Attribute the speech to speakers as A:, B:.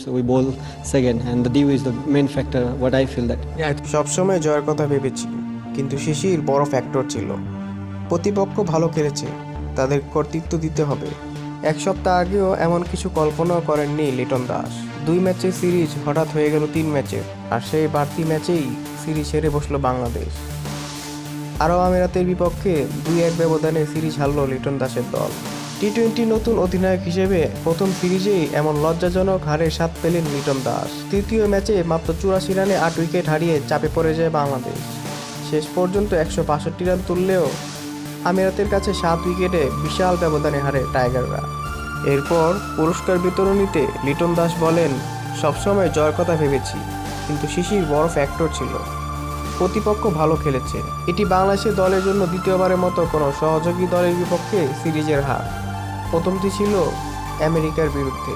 A: minutes we bowl second, and the dew is the main factor. What I feel that.
B: সবসময় জয়ের কথা ভেবেছি, কিন্তু শিশির বড় ফ্যাক্টর ছিল। প্রতিপক্ষ ভালো খেলেছে, তাদের কর্তৃত্ব দিতে হবে। এক সপ্তাহ আগেও এমন কিছু কল্পনাও করেননি লিটন দাস। 2 ম্যাচের সিরিজ হঠাৎ হয়ে গেল 3 ম্যাচের, আর সেই বাড়তি ম্যাচেই সিরিজ হেরে বসলো বাংলাদেশ। আরব আমিরাতের বিপক্ষে 2-1 ব্যবধানে সিরিজ হারল লিটন দাসের দল। টি-20 নতুন অধিনায়ক হিসেবে প্রথম সিরিজেই এমন লজ্জাজনক হারের স্বাদ পেলেন লিটন দাস। তৃতীয় ম্যাচে মাত্র 84 রানে 8 উইকেট হারিয়ে চাপে পড়ে যায় বাংলাদেশ। শেষ পর্যন্ত 162 রান তুললেও আমিরাতের কাছে 7 উইকেটে বিশাল ব্যবধানে হারে টাইগাররা। এরপর পুরস্কার বিতরণীতে লিটন দাস বলেন, সবসময় জয়ের কথা ভেবেছি, কিন্তু শিশির বড় ফ্যাক্টর ছিল। প্রতিপক্ষ ভালো খেলেছে। এটি বাংলাদেশের দলের জন্য দ্বিতীয়বারের মতো কোনো সহযোগী দলের বিপক্ষে সিরিজের হার। প্রথমটি ছিল আমেরিকার বিরুদ্ধে।